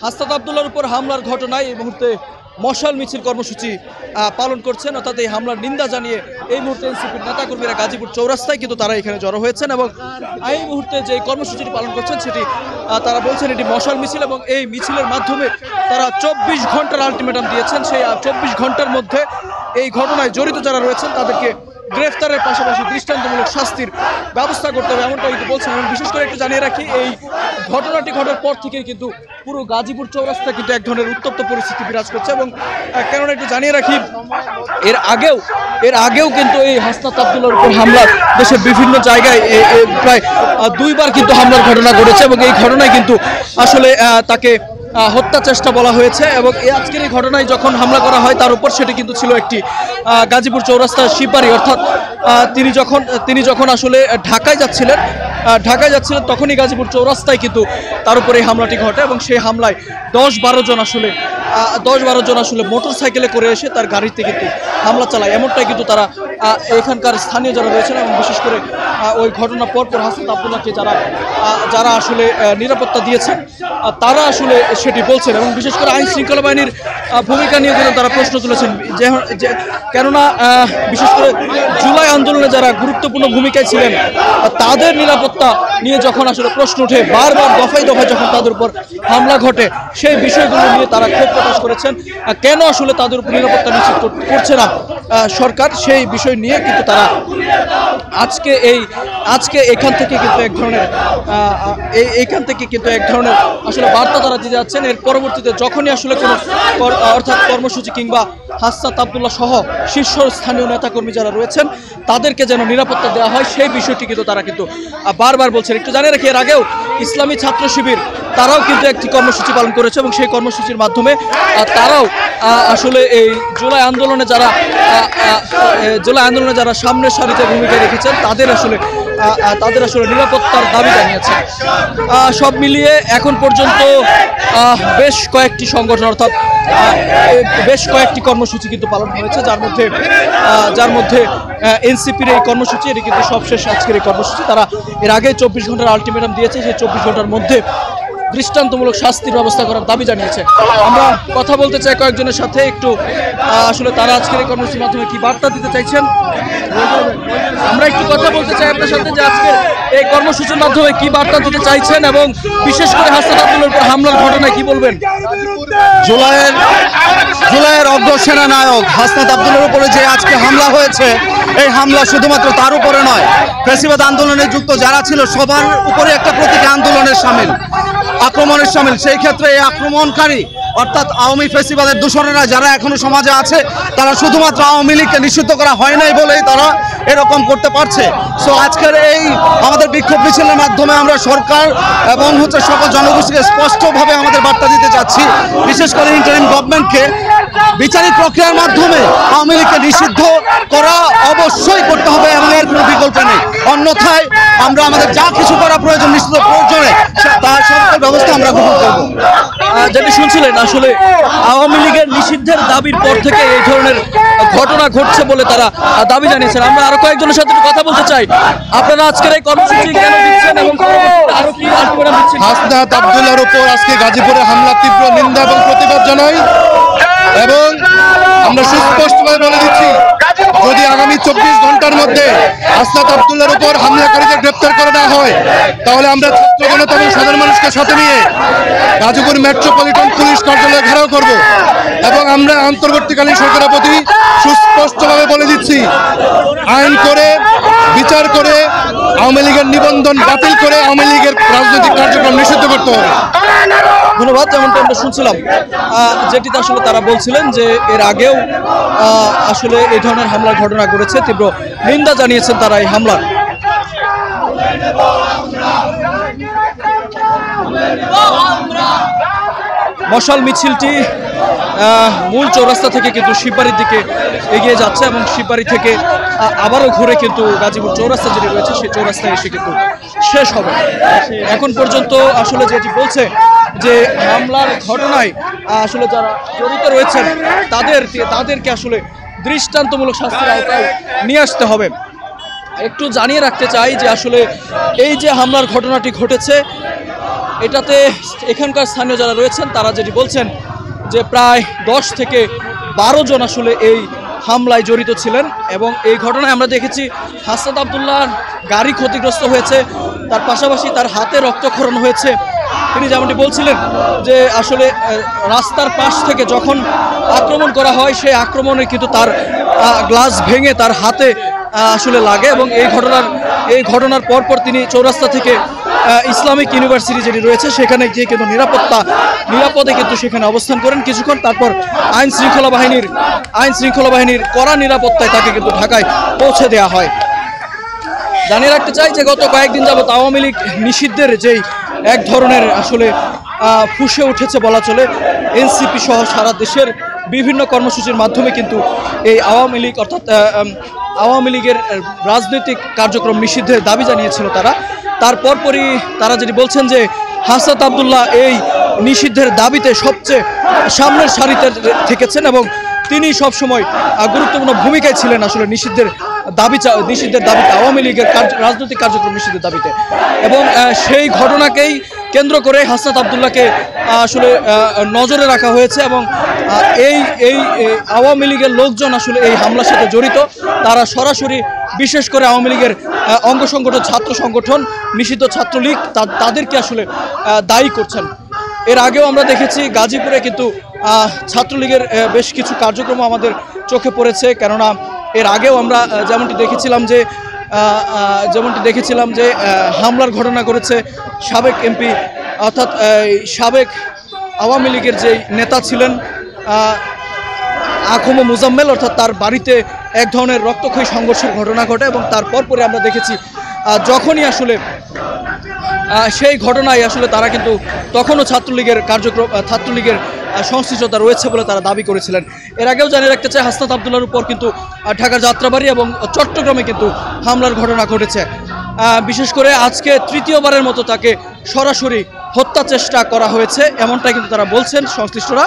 হাসনাত আব্দুল্লাহর উপর হামলার ঘটনায় এই মুহূর্তে মশাল মিছিল কর্মসূচি পালন করছেন, অর্থাৎ এই হামলার নিন্দা জানিয়ে এই মুহূর্তে এনসিপির নেতাকর্মীরা গাজীপুর চৌরাস্তায় কিন্তু তারা এখানে জড়ো হয়েছেন এবং এই মুহূর্তে যে কর্মসূচিটি পালন করছেন সেটি তারা বলছেন এটি মশাল মিছিল এবং এই মিছিলের মাধ্যমে তারা 24 ঘন্টার আলটিমেটাম দিয়েছেন। সেই 24 ঘন্টার মধ্যে এই ঘটনায় জড়িত যারা রয়েছেন তাদেরকে গ্রেফতারের পাশাপাশি দৃষ্টান্তমূলক শাস্তির ব্যবস্থা করতে হবে এমনটা কিন্তু বলছেন। এবং বিশেষ করে একটু জানিয়ে রাখি, এই ঘটনাটি ঘটার পর থেকেই কিন্তু পুরো গাজীপুর চৌরাস্তা কিন্তু এক ধরনের উত্তপ্ত পরিস্থিতি বিরাজ করছে। এবং কেননা একটু জানিয়ে রাখি, এর আগেও কিন্তু এই হাসনাত আব্দুল্লাহর উপর হামলা দেশের বিভিন্ন জায়গায় প্রায় 2 বার কিন্তু হামলার ঘটনা ঘটেছে এবং এই ঘটনায় কিন্তু আসলে তাকে হত্যা চেষ্টা বলা হয়েছে। এবং আজকের এই ঘটনায় যখন হামলা করা হয় তার উপর সেটি কিন্তু ছিল একটি গাজীপুর চৌরাস্তার শিপারি, অর্থাৎ তিনি যখন আসলে ঢাকায় যাচ্ছিলেন তখনই গাজীপুর চৌরাস্তায় কিন্তু তার উপরে এই হামলাটি ঘটে এবং সেই হামলায় 10-12 জন আসলে মোটর সাইকেলে করে এসে তার গাড়িতে কিন্তু হামলা চালায়। এমনটাই কিন্তু তারা এখানকার স্থানীয় যারা রয়েছেন এবং বিশেষ করে ওই ঘটনার পরপর হাসনাত আব্দুল্লাহকে যারা আসলে নিরাপত্তা দিয়েছেন তারা আসলে সেটি বলছেন। এবং বিশেষ করে আইন শৃঙ্খলা বাহিনীর ভূমিকা নিয়ে কিন্তু তারা প্রশ্ন তুলেছেন, কেননা বিশেষ করে জুলাই আন্দোলনে যারা গুরুত্বপূর্ণ ভূমিকায় ছিলেন তাদের নিরাপত্তা নিয়ে যখন আসলে প্রশ্ন ওঠে, বারবার দফায় যখন তাদের উপর হামলা ঘটে, সেই বিষয়গুলো নিয়ে তারা ক্ষোভ প্রকাশ করেছেন। কেন আসলে তাদের উপর নিরাপত্তা নিশ্চিত করছে না সরকার, সেই বিষয় নিয়ে কিন্তু তারা আজকে এখান থেকে কিন্তু এক ধরনের আসলে বার্তা তারা দিতে যাচ্ছেন। এর পরবর্তীতে যখনই আসলে কোনো অর্থাৎ কর্মসূচি কিংবা হাসনাত আব্দুল্লাহ সহ শীর্ষস্থানীয় নেতাকর্মী যারা রয়েছেন তাদেরকে যেন নিরাপত্তা দেওয়া হয়, সেই বিষয়টি কিন্তু তারা কিন্তু বারবার বলছেন। একটু জানিয়ে রাখি, এর আগেও ইসলামী ছাত্র শিবির তারাও কিন্তু একটি কর্মসূচি পালন করেছে এবং সেই কর্মসূচির মাধ্যমে তারাও আসলে এই জুলাই আন্দোলনে যারা সামনের সারিতে ভূমিকা রেখেছেন তাদের আসলে নিরাপত্তার দাবি জানিয়েছেন। সব মিলিয়ে এখন পর্যন্ত বেশ কয়েকটি সংগঠন অর্থাৎ বেশ কয়েকটি কর্মসূচি কিন্তু পালন হয়েছে, যার মধ্যে এনসিপির এই কর্মসূচি এটি কিন্তু সবশেষ আজকের এই কর্মসূচি। তারা এর আগে 24 ঘন্টার আলটিমেটাম দিয়েছে, সেই 24 ঘন্টার মধ্যে দৃষ্টান্তমূলক শাস্তির ব্যবস্থা করার দাবি জানিয়েছে। আমরা কথা বলতে চাই কয়েকজনের সাথে, একটু আসলে তারা আজকের এই কর্মসূচির মাধ্যমে কি বার্তা দিতে চাইছেন আমরা একটু কথা বলতে চাই আপনার সাথে, যে আজকে এই কর্মসূচির মাধ্যমে কি বার্তা দিতে চাইছেন এবং বিশেষ করে হাসনাত আব্দুল্লাহর উপর হামলার ঘটনায় কি বলবেন। জুলাইয়ের অগ্র সেনানায়ক হাসনাত আব্দুল্লাহর উপরে যে আজকে হামলা হয়েছে, এই হামলা শুধুমাত্র তার উপরে নয়, ফ্যাসিবাদ আন্দোলনে যুক্ত যারা ছিল সবার উপরে একটা প্রতীকী আক্রমণের সামিল। সেই ক্ষেত্রে এই আক্রমণকারী অর্থাৎ আওয়ামী ফ্যাসিবাদের দূষণেরা যারা এখনো সমাজে আছে তারা শুধুমাত্র আওয়ামী লীগকে নিষিদ্ধ করা হয় নাই বলেই তারা এরকম করতে পারছে। সো আজকের এই আমাদের বিক্ষোভ মিছিলের মাধ্যমে আমরা সরকার এবং সকল জনগোষ্ঠীকে স্পষ্টভাবে আমাদের বার্তা দিতে চাচ্ছি, বিশেষ করে ইন্টারিম গভর্নমেন্টকে বিচারিক প্রক্রিয়ার মাধ্যমে আওয়ামী লীগকে নিষিদ্ধ করা অবশ্যই করতে হবে এবং এর কোনো বিকল্প নেই। অন্যথায় আমরা আমাদের যা কিছু করা প্রয়োজন নিশ্চিত প্রয়োজনে তার সকল ব্যবস্থা আমরা গ্রহণ করব। যেটি শুনছিলেন, আসলে আওয়ামী লীগের নিষিদ্ধের দাবির পর থেকে এই ধরনের ঘটনা ঘটছে বলে তারা দাবি জানিয়েছেন। আমরা আরো কয়েকজনের সাথে কথা বলতে চাই, আপনারা আজকের এই কর্মসূচি কেন দিচ্ছেন এবং আরো কি আলটিমেটাম দিচ্ছেন। হাসনাত আব্দুল্লাহর উপর আজকে গাজীপুরে হামলা তীব্র নিন্দা এবং প্রতিবাদ জানাই এবং আমরা সুস্পষ্টভাবে বলে দিচ্ছি, যদি আগামী 24 ঘন্টার মধ্যে হাসনাত আব্দুল্লাহর উপর হামলাকারীদের গ্রেপ্তার করে দেওয়া হয় তাহলে আমরা ছাত্র জনতা এবং সাধারণ মানুষকে সাথে নিয়ে গাজীপুর মেট্রোপলিটন পুলিশ কার্যালয়ে ঘেরাও করব এবং আমরা অন্তর্বর্তীকালীন সরকারের প্রতি সুস্পষ্টভাবে বলে দিচ্ছি, আইন করে বিচার করে আওয়ামী লীগের নিবন্ধন বাতিল করে আওয়ামী লীগের রাজনৈতিক কার্যক্রম নিষিদ্ধ করতে হবে। ধন্যবাদ। যেমনটা আমরা শুনছিলাম, যেটিতে আসলে তারা বলছিলেন যে এর আগেও আসলে এই ধরনের হামলার ঘটনা ঘটেছে, তীব্র নিন্দা জানিয়েছেন তারা এই হামলার। মশাল মিছিলটি মূল চৌরাস্তা থেকে কিন্তু শিববাড়ির দিকে এগিয়ে যাচ্ছে এবং শিববাড়ি থেকে আবারও ঘুরে কিন্তু গাজীপুর চৌরাস্তা যেটি রয়েছে সেই চৌরাস্তায় এসে কিন্তু শেষ হবে। এখন পর্যন্ত আসলে যেটি বলছে যে হামলার ঘটনায় আসলে যারা জড়িত রয়েছেন তাদেরকে আসলে দৃষ্টান্তমূলক শাস্তির আওতায় নিয়ে আসতে হবে। একটু জানিয়ে রাখতে চাই যে আসলে এই যে হামলার ঘটনাটি ঘটেছে এটাতে এখানকার স্থানীয় যারা রয়েছেন তারা যেটি বলছেন যে প্রায় 10 থেকে 12 জন আসলে এই হামলায় জড়িত ছিলেন এবং এই ঘটনায় আমরা দেখেছি হাসনাত আবদুল্লাহর গাড়ি ক্ষতিগ্রস্ত হয়েছে, তার পাশাপাশি তার হাতে রক্তক্ষরণ হয়েছে। তিনি যেমনটি বলছিলেন যে আসলে রাস্তার পাশ থেকে যখন আক্রমণ করা হয় সেই আক্রমণে কিন্তু তার গ্লাস ভেঙে তার হাতে আসলে লাগে এবং এই ঘটনার পরপর তিনি চৌরাস্তা থেকে ইসলামিক ইউনিভার্সিটি যেটি রয়েছে সেখানে গিয়ে কিন্তু নিরাপদে কিন্তু সেখানে অবস্থান করেন কিছুক্ষণ। তারপর আইন শৃঙ্খলা বাহিনীর কড়া নিরাপত্তায় তাকে কিন্তু ঢাকায় পৌঁছে দেওয়া হয়। জানিয়ে রাখতে চাই যে গত কয়েকদিন যাবত আওয়ামী লীগ নিষিদ্ধের যেই এক ধরনের আসলে ফুসে উঠেছে বলা চলে, এনসিপি সহ সারা দেশের বিভিন্ন কর্মসূচির মাধ্যমে কিন্তু এই আওয়ামী লীগ অর্থাৎ আওয়ামী লীগের রাজনৈতিক কার্যক্রম নিষিদ্ধের দাবি জানিয়েছিল তারা। তারপরই তারা যেটি বলছেন যে হাসনাত আবদুল্লাহ এই নিষিদ্ধের দাবিতে সবচেয়ে সামনের সারিতে থেকেছেন এবং তিনি সবসময় গুরুত্বপূর্ণ ভূমিকায় ছিলেন আসলে নিষিদ্ধের দাবিতে আওয়ামী লীগের রাজনৈতিক কার্যক্রম নিষিদ্ধের দাবিতে। এবং সেই ঘটনাকেই কেন্দ্র করে হাসনাত আবদুল্লাহকে আসলে নজরে রাখা হয়েছে এবং এই আওয়ামী লীগের লোকজন আসলে এই হামলার সাথে জড়িত। তারা সরাসরি বিশেষ করে আওয়ামী লীগের অঙ্গ সংগঠন ছাত্র সংগঠন নিষিদ্ধ ছাত্রলীগ তাদেরকে আসলে দায়ী করছেন। এর আগেও আমরা দেখেছি গাজীপুরে কিন্তু ছাত্রলীগের বেশ কিছু কার্যক্রম আমাদের চোখে পড়েছে, কেননা এর আগেও আমরা যেমনটি দেখেছিলাম যে হামলার ঘটনা করেছে সাবেক এমপি অর্থাৎ সাবেক আওয়ামী লীগের যেই নেতা ছিলেন আখম মুজাম্মেল, অর্থাৎ তার বাড়িতে এক ধরনের রক্তক্ষয়ী সংঘর্ষের ঘটনা ঘটে এবং তারপরে আমরা দেখেছি যখনই আসলে সেই ঘটনায় আসলে তারা কিন্তু তখনও ছাত্রলীগের সংশ্লিষ্টতা রয়েছে বলে তারা দাবি করেছিলেন। এর আগেও জানিয়ে রাখতে চাই হাসনাত আবদুল্লাহর উপর কিন্তু ঢাকার যাত্রাবাড়ি এবং চট্টগ্রামে কিন্তু হামলার ঘটনা ঘটেছে। বিশেষ করে আজকে তৃতীয়বারের মতো তাকে সরাসরি হত্যা চেষ্টা করা হয়েছে এমনটাই কিন্তু তারা বলছেন সংশ্লিষ্টরা।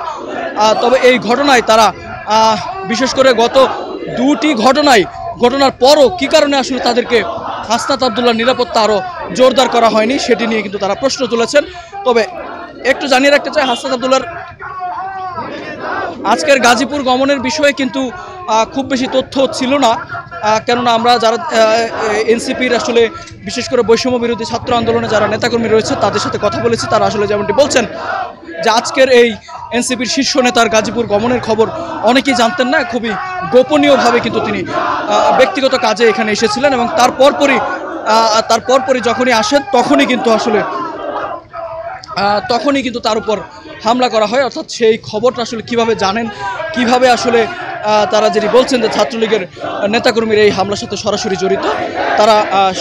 তবে এই ঘটনায় তারা বিশেষ করে গত দুটি ঘটনার পরও কী কারণে আসলে তাদেরকে হাসনাত আবদুল্লাহর নিরাপত্তা আরও জোরদার করা হয়নি সেটি নিয়ে কিন্তু তারা প্রশ্ন তুলেছেন। তবে একটু জানিয়ে রাখতে চাই হাসনাত আবদুল্লাহর আজকের গাজীপুর গমনের বিষয়ে কিন্তু খুব বেশি তথ্য ছিল না, কেননা আমরা যারা এনসিপির আসলে বিশেষ করে বৈষম্য বিরোধী ছাত্র আন্দোলনে যারা নেতাকর্মী রয়েছে তাদের সাথে কথা বলেছি। তারা আসলে যেমনটি বলছেন যে আজকের এই এনসিপির শীর্ষ নেতার গাজীপুর গমনের খবর অনেকেই জানতেন না, খুবই গোপনীয়ভাবে কিন্তু তিনি ব্যক্তিগত কাজে এখানে এসেছিলেন এবং তারপরই যখনই আসেন তখনই কিন্তু তার উপর হামলা করা হয়। অর্থাৎ সেই খবরটা আসলে কিভাবে জানেন, কিভাবে আসলে তারা যেটি বলছেন যে ছাত্রলীগের নেতাকর্মীরা এই হামলার সাথে সরাসরি জড়িত, তারা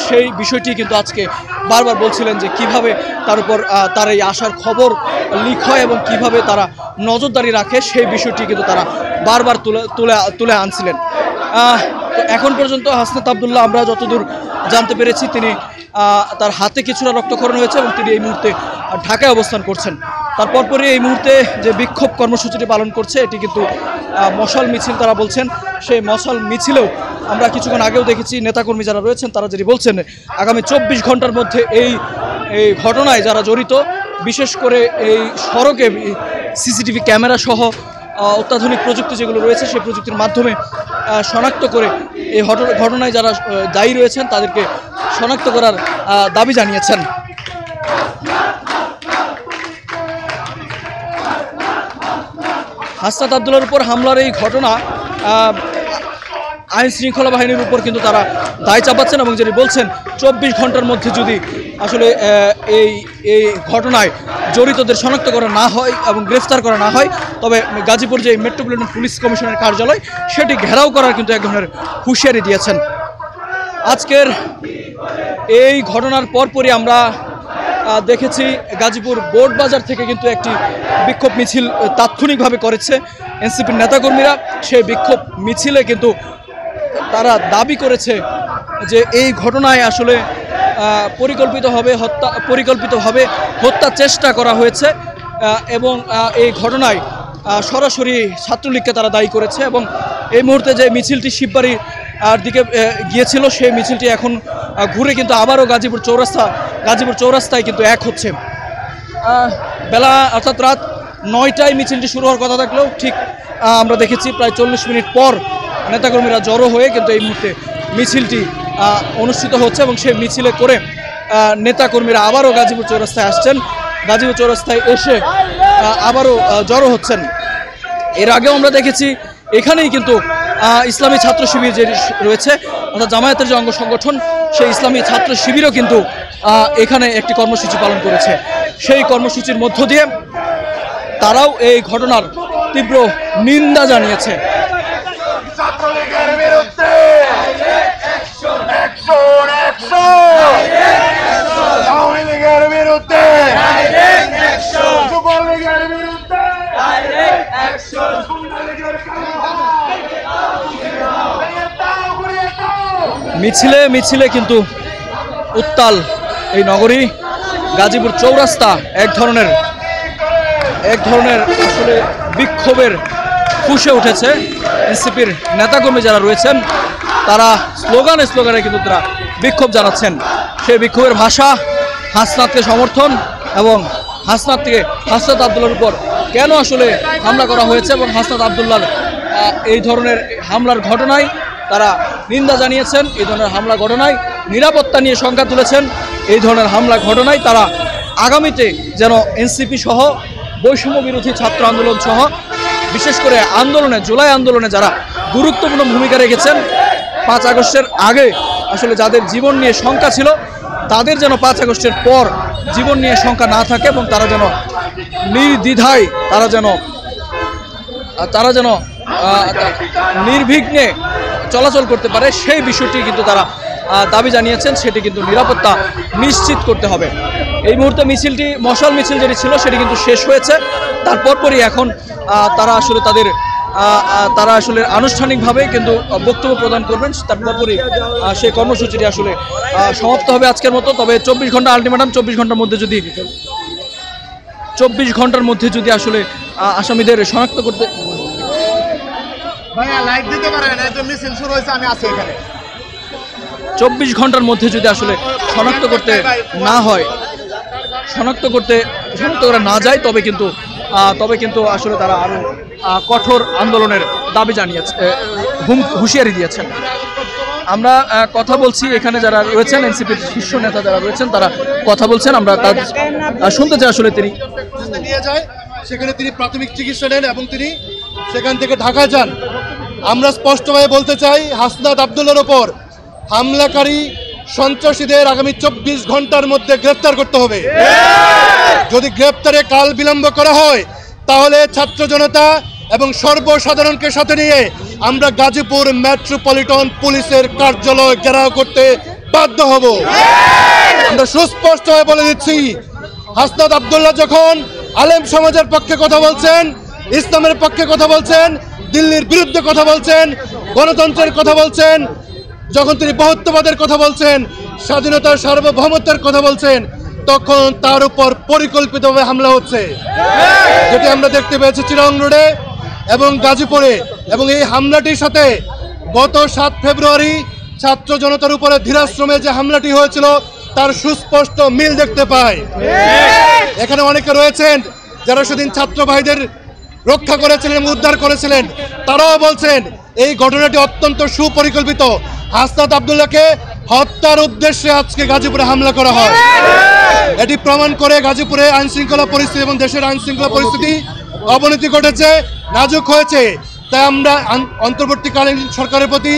সেই বিষয়টি কিন্তু আজকে বারবার বলছিলেন যে কিভাবে তার উপর তার এই আসার খবর লিক হয় এবং কিভাবে তারা নজরদারি রাখে সেই বিষয়টি কিন্তু তারা বারবার তুলে আনছিলেন। তো এখন পর্যন্ত হাসনাত আবদুল্লাহ আমরা যতদূর জানতে পেরেছি তিনি তার হাতে কিছুটা রক্তক্ষরণ হয়েছে এবং তিনি এই মুহূর্তে ঢাকায় অবস্থান করছেন। তারপরই এই মুহূর্তে যে বিক্ষোভ কর্মসূচিটি পালন করছে এটি কিন্তু মশাল মিছিল তারা বলছেন। সেই মশাল মিছিলেও আমরা কিছুক্ষণ আগেও দেখেছি নেতাকর্মী যারা রয়েছেন তারা যেটি বলছেন আগামী 24 ঘন্টার মধ্যে এই ঘটনায় যারা জড়িত, বিশেষ করে এই সড়কে সিসিটিভি ক্যামেরা সহ অত্যাধুনিক প্রযুক্তি যেগুলো রয়েছে সেই প্রযুক্তির মাধ্যমে শনাক্ত করে এই ঘটনায় যারা দায়ী রয়েছেন তাদেরকে শনাক্ত করার দাবি জানিয়েছেন। হাসনাত আবদুল্লাহর উপর হামলার এই ঘটনা আইন শৃঙ্খলা বাহিনীর উপর কিন্তু তারা দায় চাপাচ্ছেন এবং যেটি বলছেন 24 ঘন্টার মধ্যে যদি আসলে এই ঘটনায় জড়িতদের শনাক্ত করা না হয় এবং গ্রেফতার করা না হয় তবে গাজীপুর যে মেট্রোপলিটন পুলিশ কমিশনের কার্যালয় সেটি ঘেরাও করার কিন্তু এক ধরনের হুঁশিয়ারি দিয়েছেন। আজকের এই ঘটনার পরপরই আমরা দেখেছি গাজীপুর বোর্ড বাজার থেকে কিন্তু একটি বিক্ষোভ মিছিল তাৎক্ষণিকভাবে করেছে এনসিপির নেতাকর্মীরা। সেই বিক্ষোভ মিছিলে কিন্তু তারা দাবি করেছে যে এই ঘটনায় আসলে পরিকল্পিতভাবে হত্যা চেষ্টা করা হয়েছে এবং এই ঘটনায় সরাসরি ছাত্রলীগকে তারা দায়ী করেছে এবং এই মুহূর্তে যে মিছিলটি শিববাড়ির দিকে গিয়েছিল সেই মিছিলটি এখন ঘুরে কিন্তু আবারও গাজীপুর চৌরাস্তায় কিন্তু এক হচ্ছে। বেলা অর্থাৎ রাত 9টায় মিছিলটি শুরু হওয়ার কথা থাকলেও ঠিক আমরা দেখেছি প্রায় 40 মিনিট পর নেতাকর্মীরা জড়ো হয়ে কিন্তু এই মুহূর্তে মিছিলটি অনুষ্ঠিত হচ্ছে এবং সেই মিছিলে করে নেতাকর্মীরা আবারও গাজীপুর চৌরাস্তায় আসছেন। গাজীপুর চৌরাস্তায় এসে আবারও জড়ো হচ্ছেন। এর আগেও আমরা দেখেছি এখানেই কিন্তু ইসলামী ছাত্র শিবির যে রয়েছে অর্থাৎ জামায়াতের যে অঙ্গ সংগঠন সেই ইসলামী ছাত্র শিবিরও কিন্তু এখানে একটি কর্মসূচি পালন করেছে। সেই কর্মসূচির মধ্য দিয়ে তারাও এই ঘটনার তীব্র নিন্দা জানিয়েছে। মিছিলে মিছিলে কিন্তু উত্তাল এই নগরী। গাজীপুর চৌরাস্তা এক ধরনের আসলে বিক্ষোভের ফুঁসে উঠেছে। এনসিপির নেতাকর্মী যারা রয়েছেন তারা স্লোগানে কিন্তু তারা বিক্ষোভ জানাচ্ছেন। সেই বিক্ষোভের ভাষা হাসনাতকে সমর্থন এবং হাসনাত আবদুল্লার উপর কেন আসলে হামলা করা হয়েছে এবং হাসনাত আবদুল্লার এই ধরনের হামলার ঘটনায় তারা নিন্দা জানিয়েছেন। এই ধরনের হামলা ঘটনায় নিরাপত্তা নিয়ে শঙ্কা তুলেছেন। এই ধরনের হামলা ঘটনায় তারা আগামীতে যেন এনসিপি সহ বৈষম্য বিরোধী ছাত্র আন্দোলন সহ বিশেষ করে জুলাই আন্দোলনে যারা গুরুত্বপূর্ণ ভূমিকা রেখেছেন 5 আগস্টের আগে আসলে যাদের জীবন নিয়ে শঙ্কা ছিল তাদের যেন 5 আগস্টের পর জীবন নিয়ে শঙ্কা না থাকে এবং তারা যেন নির্দ্বিধায় তারা যেন নির্বিঘ্নে চলাচল করতে পারে সেই বিষয়টি কিন্তু তারা দাবি জানিয়েছেন। সেটি কিন্তু নিরাপত্তা নিশ্চিত করতে হবে। এই মুহূর্তে মিছিলটি মশাল মিছিল যেটি ছিল সেটি কিন্তু শেষ হয়েছে। তারপরই এখন তারা আসলে আনুষ্ঠানিকভাবে কিন্তু বক্তব্য প্রদান করবেন। তারপরই সেই কর্মসূচিটি আসলে সমাপ্ত হবে আজকের মতো। তবে 24 ঘন্টা আলটিমেটাম, 24 ঘন্টার মধ্যে যদি আসলে আসামিদের শনাক্ত করতে 24 ঘন্টার মধ্যে যদি আসলে শনাক্ত করতে করা না যায় তবে কিন্তু আসলে তারা আরো কঠোর আন্দোলনের দাবি জানিয়েছে, হুঁশিয়ারি দিয়েছেন। আমরা কথা বলছি এখানে যারা রয়েছেন এনসিপির শীর্ষ নেতা যারা রয়েছেন তারা কথা বলছেন। আমরা শুনতে চাই আসলে তিনি নিয়ে যায় সেখানে তিনি প্রাথমিক চিকিৎসা নেন এবং তিনি সেখান থেকে ঢাকা যান। আমরা স্পষ্টভাবে বলতে চাই হাসনাত আবদুল্লার ওপর হামলাকারী সন্ত্রাসীদের আগামী 24 ঘন্টার মধ্যে গ্রেফতার করতে হবে। যদি গ্রেফতারে কাল বিলম্ব করা হয় তাহলে ছাত্র জনতা এবং সর্বসাধারণকে সাথে নিয়ে আমরা গাজীপুর মেট্রোপলিটন পুলিশের কার্যালয় ঘেরাও করতে বাধ্য হব। আমরা সুস্পষ্টভাবে বলে দিচ্ছি হাসনাত আবদুল্লাহ যখন আলেম সমাজের পক্ষে কথা বলছেন, ইসলামের পক্ষে কথা বলছেন, দিল্লির বিরুদ্ধে কথা বলছেন, গণতন্ত্রের কথা বলছেন, যখন তিনি বহুত্ববাদের কথা বলছেন, স্বাধীনতার সার্বভৌমত্বের কথা বলছেন, তখন তার উপর পরিকল্পিতভাবে হামলা হচ্ছে, যেটি আমরা দেখতে পেয়েছি চিরাং রোডে এবং গাজীপুরে। এবং এই হামলাটির সাথে গত 7 ফেব্রুয়ারি ছাত্র জনতার উপরে ধীরাশ্রমে যে হামলাটি হয়েছিল তার সুস্পষ্ট মিল দেখতে পাই। এখানে অনেকে রয়েছেন যারা সেদিন ছাত্র ভাইদের রক্ষা করেছিলেন, উদ্ধার করেছিলেন, তারাও বলছেন এই ঘটনাটি অত্যন্ত সুপরিকল্পিত। হাসনাত আবদুল্লাহকে হত্যার উদ্দেশ্যে আজকে গাজীপুরে হামলা করা হয়। এটি প্রমাণ করে গাজীপুরে আইনশৃঙ্খলা পরিস্থিতি এবং দেশের আইনশৃঙ্খলা পরিস্থিতি অবনতি ঘটেছে, নাজুক হয়েছে। তাই আমরা অন্তর্বর্তীকালীন সরকারের প্রতি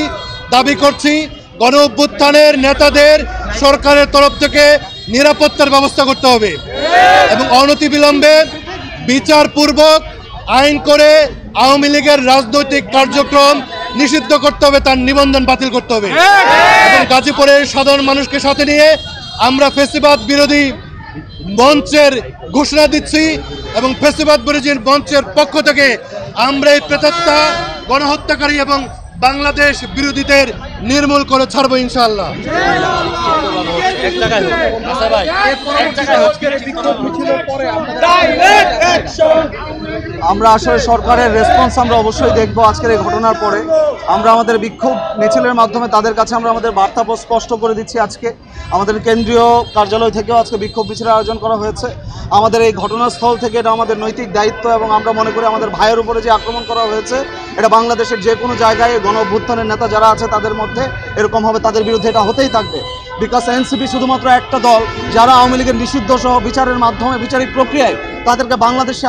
দাবি করছি গণ অভ্যুত্থানের নেতাদের সরকারের তরফ থেকে নিরাপত্তার ব্যবস্থা করতে হবে এবং অনতিবিলম্বে বিচারপূর্বক আইন করে আওয়ামী লীগের রাজনৈতিক কার্যক্রম নিষিদ্ধ করতে হবে, তার নিবন্ধন বাতিল করতে হবে। এবং গাজীপুরের সাধারণ মানুষকে সাথে নিয়ে আমরা ফ্যাসিবাদ বিরোধী মঞ্চের ঘোষণা দিচ্ছি এবং ফ্যাসিবাদ বিরোধী মঞ্চের পক্ষ থেকে আমরা এই প্রেতাত্মা গণহত্যাকারী এবং বাংলাদেশ বিরোধীদের নির্মূল করে ছাড়বো ইনশাআল্লাহ। আমরা আসলে সরকারের রেসপন্স আমরা অবশ্যই দেখবো আজকের এই ঘটনার পরে। আমরা আমাদের বিক্ষোভ মিছিলের মাধ্যমে তাদের কাছে আমরা আমাদের বার্তা স্পষ্ট করে দিচ্ছি। আজকে আমাদের কেন্দ্রীয় কার্যালয় থেকেও আজকে বিক্ষোভ মিছিলের আয়োজন করা হয়েছে। আমাদের এই ঘটনাস্থল থেকে এটা আমাদের নৈতিক দায়িত্ব, এবং আমরা মনে করি আমাদের ভাইয়ের উপরে যে আক্রমণ করা হয়েছে এটা বাংলাদেশের যে কোনো জায়গায় গণ অভ্যুত্থানের নেতা যারা আছে তাদের মধ্যে এরকম হবে, তাদের বিরুদ্ধে এটা হতেই থাকবে। বিকজ এনসিপি শুধুমাত্র একটা দল যারা আওয়ামী লীগের নিষিদ্ধ সহ বিচারের মাধ্যমে বিচারিক প্রক্রিয়ায় তাদেরকে বাংলাদেশে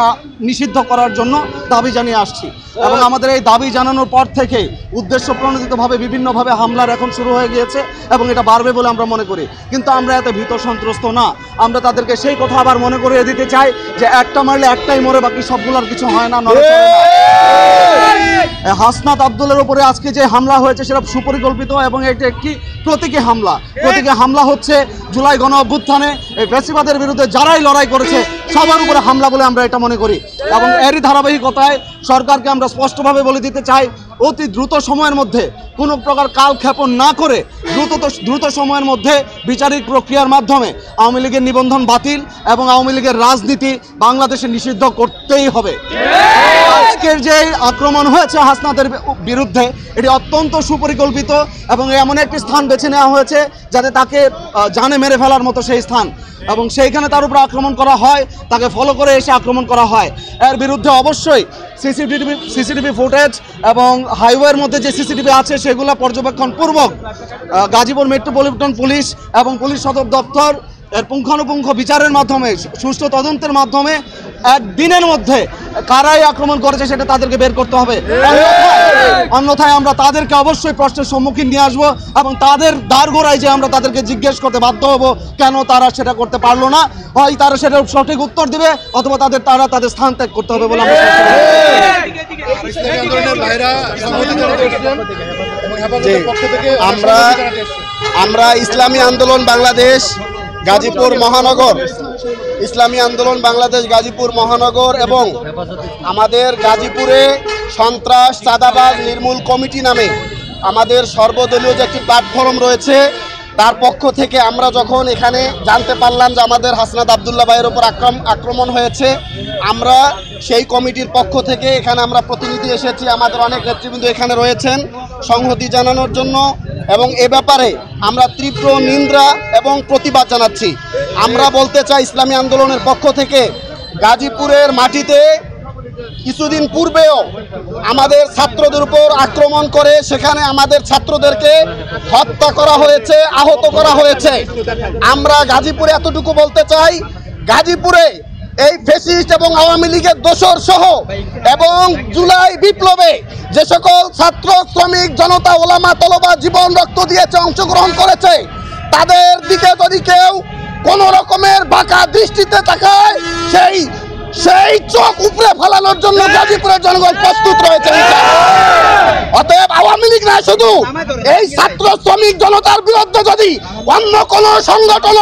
নিষিদ্ধ করার জন্য দাবি জানিয়ে আসছি, এবং আমাদের এই দাবি জানানোর পর থেকে উদ্দেশ্য প্রণোদিতভাবে বিভিন্নভাবে হামলার এখন শুরু হয়ে গিয়েছে, এবং এটা বাড়বে বলে আমরা মনে করি। কিন্তু আমরা এত ভীত সন্ত্রস্ত না। আমরা তাদেরকে সেই কথা আবার মনে করিয়ে দিতে চাই যে একটা মারলে একটাই মরে, বাকি সবগুলোর কিছু হয় না। হাসনাত আব্দুলের উপরে আজকে যে হামলা হয়েছে সেটা সুপরিকল্পিত, এবং এটা একটি প্রতীকী হামলা। প্রতীকী হামলা হচ্ছে জুলাই গণ অভ্যুত্থানে এই ফ্যাসিবাদের বিরুদ্ধে যারাই লড়াই করেছে সবার উপরে হামলা বলে আমরা এটা মনে করি। এবং এরই ধারাবাহিকতায় সরকারকে আমরা স্পষ্টভাবে বলে দিতে চাই, অতি দ্রুত সময়ের মধ্যে কোনো প্রকার কালক্ষেপণ না করে দ্রুত সময়ের মধ্যে বিচারিক প্রক্রিয়ার মাধ্যমে আওয়ামী লীগের নিবন্ধন বাতিল এবং আওয়ামী লীগের রাজনীতি বাংলাদেশে নিষিদ্ধ করতেই হবে। আজকের যে আক্রমণ হয়েছে হাসনাতের বিরুদ্ধে এটি অত্যন্ত সুপরিকল্পিত, এবং এমন একটি স্থান বেছে নেওয়া হয়েছে যাতে তাকে জানে মেরে ফেলার মতো সেই স্থান, এবং সেইখানে তার উপর আক্রমণ করা হয়, তাকে ফলো করে এসে আক্রমণ করা হয়। এর বিরুদ্ধে অবশ্যই সিসিটিভি ফুটেজ এবং হাইওয়ের মধ্যে যে সিসিটিভি আছে সেগুলো পর্যবেক্ষণ পূর্বক গাজীপুর মেট্রোপলিটন পুলিশ এবং পুলিশ সদর দপ্তর এর পুঙ্খানুপুঙ্খ বিচারের মাধ্যমে সুষ্ঠু তদন্তের মাধ্যমে একদিনের মধ্যে কারাই আক্রমণ করেছে সেটা তাদেরকে বের করতে হবে। অন্যথায় আমরা তাদেরকে অবশ্যই প্রশ্নের সম্মুখীন নিয়ে আসবো, এবং তাদের দ্বারগোড়ায় যে আমরা তাদেরকে জিজ্ঞেস করতে বাধ্য হব কেন তারা সেটা করতে পারলো না। হয় তারা সেটার সঠিক উত্তর দিবে, অথবা তাদের স্থান ত্যাগ করতে হবে বলে আমরা ইসলামী আন্দোলন বাংলাদেশ গাজীপুর মহানগর, ইসলামী আন্দোলন বাংলাদেশ গাজীপুর মহানগর এবং আমাদের গাজীপুরে সন্ত্রাস চাঁদাবাজ নির্মূল কমিটি নামে আমাদের সর্বদলীয় যে একটি প্ল্যাটফর্ম রয়েছে, তার পক্ষ থেকে আমরা যখন এখানে জানতে পারলাম যে আমাদের হাসনাত আব্দুল্লাহ ভাইয়ের ওপর আক্রমণ হয়েছে, আমরা সেই কমিটির পক্ষ থেকে এখানে আমরা প্রতিনিধি এসেছি। আমাদের অনেক নেতৃবৃন্দ এখানে রয়েছেন সংহতি জানানোর জন্য, এবং এ ব্যাপারে আমরা তীব্র নিন্দা এবং প্রতিবাদ জানাচ্ছি। আমরা বলতে চাই ইসলামী আন্দোলনের পক্ষ থেকে গাজীপুরের মাটিতে কিছুদিন পূর্বেও আমাদের ছাত্রদের উপর আক্রমণ করে সেখানে আমাদের ছাত্রদেরকে হত্যা করা হয়েছে, আহত করা হয়েছে। আমরা গাজীপুরে এতটুকু বলতে চাই, গাজীপুরে এই ফ্যাসিস্ট এবং আওয়ামী লীগের দোসর সহ এবং জুলাই বিপ্লবে যে সকল ছাত্র শ্রমিক জনতা ওলামা তলবা জীবন রক্ত দিয়েছে, অংশগ্রহণ করেছে, তাদের দিকে যদি কেউ কোনো রকমের বাঁকা দৃষ্টিতে তাকায় সেই চোখ উপরে ফেলানোর জন্য গাজীপুরের জনগণ প্রস্তুত রয়েছে। অতএব আওয়ামী লীগ না, শুধু এই ছাত্র শ্রমিক জনতার বিরুদ্ধে যদি অন্য কোনো সংগঠন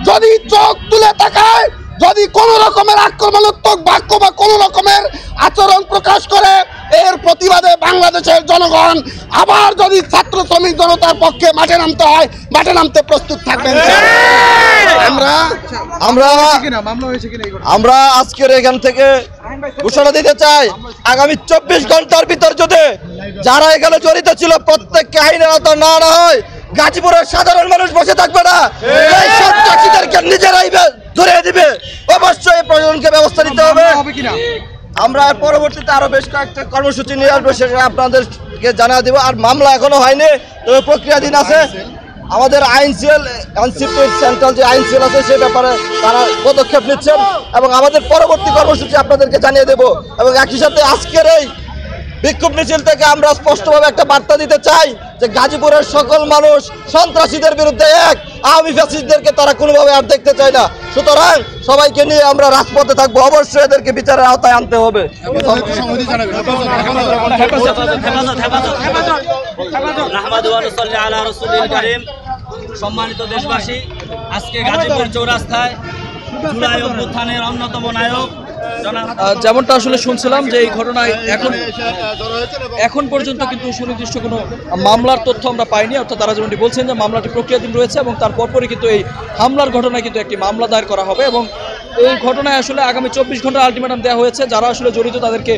যদি চোখ তুলে তাকায়, যদি কোনো রকমের আক্রমণাত্মক বাক্য বা কোনো রকমের আচরণ প্রকাশ করে, এর প্রতিবাদে বাংলাদেশের জনগণ আবার যদি ছাত্র শ্রমিক জনতার পক্ষে মাঠে নামতে হয়, মাঠে নামতে প্রস্তুত থাকবেন। আমরা আজকের এখান থেকে ঘোষণা দিতে চাই, আগামী 24 ঘন্টার ভিতর যদি যারা এখানে জড়িত ছিল প্রত্যেককে আইনের আওতায় না আনা হয়, গাজীপুরের সাধারণ মানুষ বসে থাকবে না, এই সন্ত্রাসীদেরকে নিজেরাই ধরে দিবে। অবশ্যই প্রশাসনকে ব্যবস্থা নিতে হবে। আমরা পরবর্তীতে আরো বেশ কয়েকটা কর্মসূচি নিয়ে আসবো, সেটা আপনাদেরকে জানা দেবো। আর মামলা এখনো হয়নি, তবে প্রক্রিয়াধীন আছে। আমাদের এনসিপি সেন্ট্রাল যে আইন সেল আছে সে ব্যাপারে তারা পদক্ষেপ নিচ্ছেন, এবং আমাদের পরবর্তী কর্মসূচি আপনাদেরকে জানিয়ে দেব। এবং একই সাথে আজকের এই বিক্ষোভ মিছিল থেকে আমরা স্পষ্টভাবে একটা বার্তা দিতে চাই যে গাজীপুরের সকল মানুষ সন্ত্রাসীদের বিরুদ্ধে এক, আওয়ামী ফ্যাসিস্টদেরকে তারা কোনোভাবে আর দেখতে চায় না। সুতরাং সবাইকে নিয়ে আমরা রাজপথে থাকবো, অবশ্যই এদেরকে বিচারের আওতায় আনতে হবে। সম্মানিত দেশবাসী, আজকে গাজীপুর চৌরাস্তায় জুলাই অভ্যুত্থানের অন্যতম নায়ক যেমনটা আসলে শুনছিলাম যে এই ঘটনায় এখন পর্যন্ত কিন্তু সুনির্দিষ্ট কোনো মামলার তথ্য আমরা পাইনি। অর্থাৎ তারা যেমনটি বলছেন যে মামলাটি প্রক্রিয়াধীন রয়েছে, এবং তার পরপরই কিন্তু এই হামলার ঘটনায় কিন্তু একটি মামলা দায়ের করা হবে, এবং এই ঘটনায় আসলে আগামী 24 ঘন্টার আলটিমেটাম দেওয়া হয়েছে। যারা আসলে জড়িত তাদেরকে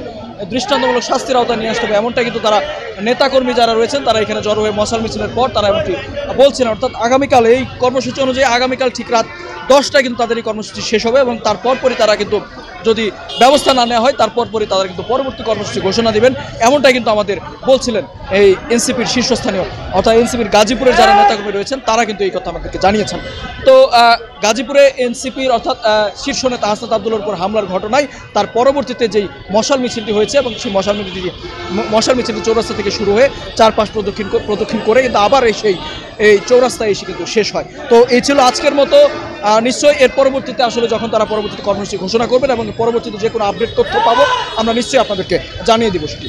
দৃষ্টান্তমূলক শাস্তির আওতায় নিয়ে আসতে হবে, এমনটা কিন্তু তারা নেতাকর্মী যারা রয়েছেন তারা এখানে জড়ো হয়ে মশাল মিছিলের পর তারা এমনটি বলছেন। অর্থাৎ আগামীকাল এই কর্মসূচি অনুযায়ী আগামীকাল ঠিক রাত 10টায় কিন্তু তাদের এই কর্মসূচি শেষ হবে এবং তারপরই তারা কিন্তু যদি ব্যবস্থা না নেওয়া হয় তারপরই তারা কিন্তু পরবর্তী কর্মসূচি ঘোষণা দিবেন, এমনটাই কিন্তু আমাদের বলছিলেন এই এনসিপির শীর্ষস্থানীয় অর্থাৎ এনসিপির গাজীপুরের যারা নেতাকর্মী রয়েছেন তারা কিন্তু এই কথা আমাদেরকে জানিয়েছেন। তো গাজীপুরে এনসিপির অর্থাৎ শীর্ষ নেতা হাসনাত আব্দুল্লাহর উপর হামলার ঘটনায় তার পরবর্তীতে যেই মশাল মিছিলটি হয়েছে এবং সেই মশাল মিছিলটি চৌরাস্তা থেকে শুরু হয়ে চারপাশ প্রদক্ষিণ করে কিন্তু আবার এই চৌরাস্তায় এসে কিন্তু শেষ হয়। তো এই ছিল আজকের মতো। নিশ্চয়ই এর পরবর্তীতে আসলে যখন তারা পরবর্তীতে কর্মসূচি ঘোষণা করবেন এবং পরবর্তীতে যে কোনো আপডেট তথ্য পাবো আমরা নিশ্চয়ই আপনাদেরকে জানিয়ে দিব সেটি।